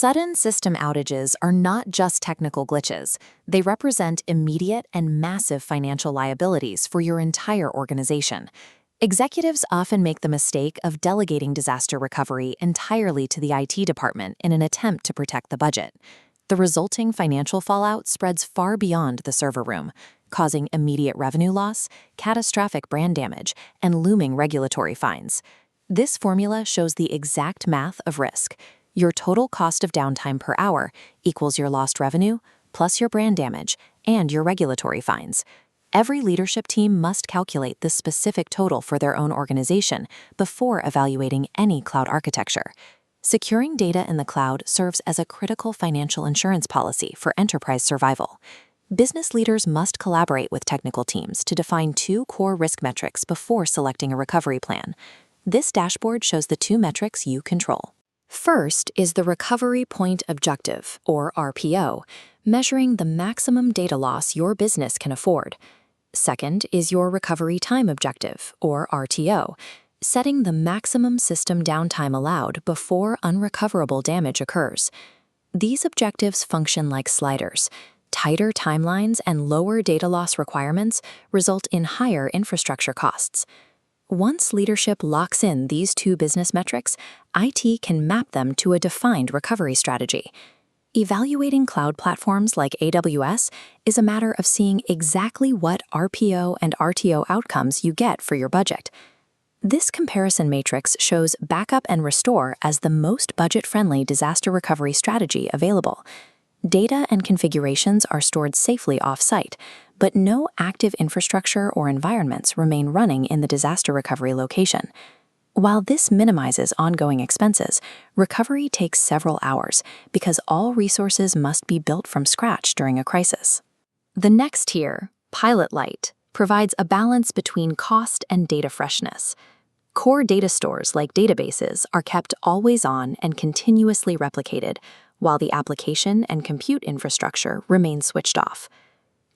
Sudden system outages are not just technical glitches. They represent immediate and massive financial liabilities for your entire organization. Executives often make the mistake of delegating disaster recovery entirely to the IT department in an attempt to protect the budget. The resulting financial fallout spreads far beyond the server room, causing immediate revenue loss, catastrophic brand damage, and looming regulatory fines. This formula shows the exact math of risk. Your total cost of downtime per hour equals your lost revenue, plus your brand damage, and your regulatory fines. Every leadership team must calculate this specific total for their own organization before evaluating any cloud architecture. Securing data in the cloud serves as a critical financial insurance policy for enterprise survival. Business leaders must collaborate with technical teams to define two core risk metrics before selecting a recovery plan. This dashboard shows the two metrics you control. First is the Recovery Point Objective, or RPO, measuring the maximum data loss your business can afford. Second is your Recovery Time Objective, or RTO, setting the maximum system downtime allowed before unrecoverable damage occurs. These objectives function like sliders. Tighter timelines and lower data loss requirements result in higher infrastructure costs. Once leadership locks in these two business metrics, IT can map them to a defined recovery strategy. Evaluating cloud platforms like AWS is a matter of seeing exactly what RPO and RTO outcomes you get for your budget. This comparison matrix shows backup and restore as the most budget-friendly disaster recovery strategy available. Data and configurations are stored safely off-site, but no active infrastructure or environments remain running in the disaster recovery location. While this minimizes ongoing expenses, recovery takes several hours because all resources must be built from scratch during a crisis. The next tier, Pilot Light, provides a balance between cost and data freshness. Core data stores like databases are kept always on and continuously replicated, while the application and compute infrastructure remain switched off.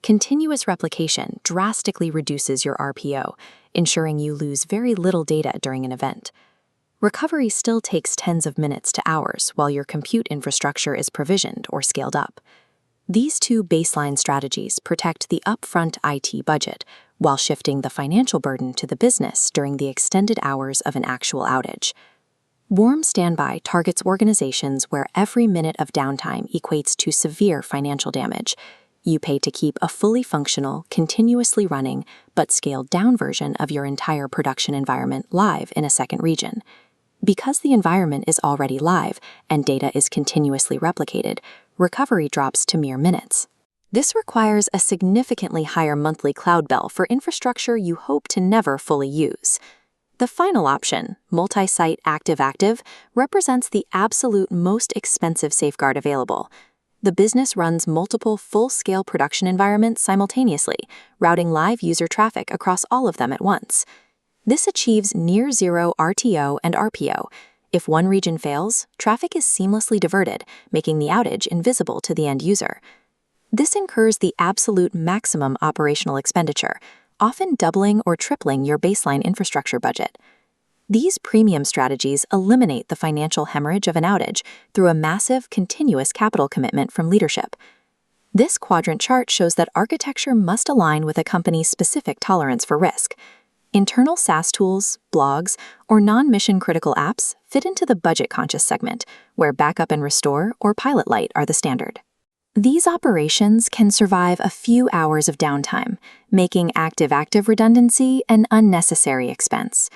Continuous replication drastically reduces your RPO, ensuring you lose very little data during an event. Recovery still takes tens of minutes to hours while your compute infrastructure is provisioned or scaled up. These two baseline strategies protect the upfront IT budget while shifting the financial burden to the business during the extended hours of an actual outage. Warm Standby targets organizations where every minute of downtime equates to severe financial damage. You pay to keep a fully functional, continuously running, but scaled-down version of your entire production environment live in a second region. Because the environment is already live and data is continuously replicated, recovery drops to mere minutes. This requires a significantly higher monthly cloud bill for infrastructure you hope to never fully use. The final option, multi-site active-active, represents the absolute most expensive safeguard available. The business runs multiple full-scale production environments simultaneously, routing live user traffic across all of them at once. This achieves near-zero RTO and RPO. If one region fails, traffic is seamlessly diverted, making the outage invisible to the end user. This incurs the absolute maximum operational expenditure, often doubling or tripling your baseline infrastructure budget. These premium strategies eliminate the financial hemorrhage of an outage through a massive, continuous capital commitment from leadership. This quadrant chart shows that architecture must align with a company's specific tolerance for risk. Internal SaaS tools, blogs, or non-mission critical apps fit into the budget-conscious segment, where backup and restore or Pilot Light are the standard. These operations can survive a few hours of downtime, making active-active redundancy an unnecessary expense.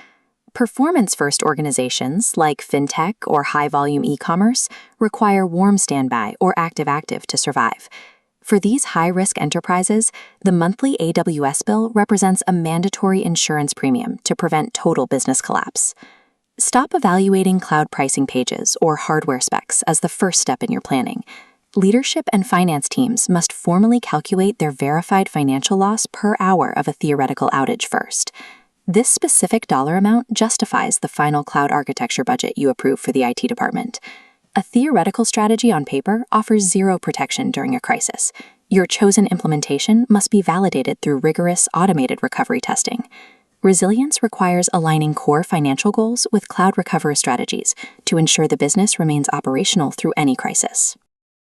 Performance-first organizations like fintech or high-volume e-commerce require warm standby or active-active to survive. For these high-risk enterprises, the monthly AWS bill represents a mandatory insurance premium to prevent total business collapse. Stop evaluating cloud pricing pages or hardware specs as the first step in your planning. Leadership and finance teams must formally calculate their verified financial loss per hour of a theoretical outage first. This specific dollar amount justifies the final cloud architecture budget you approve for the IT department. A theoretical strategy on paper offers zero protection during a crisis. Your chosen implementation must be validated through rigorous automated recovery testing. Resilience requires aligning core financial goals with cloud recovery strategies to ensure the business remains operational through any crisis.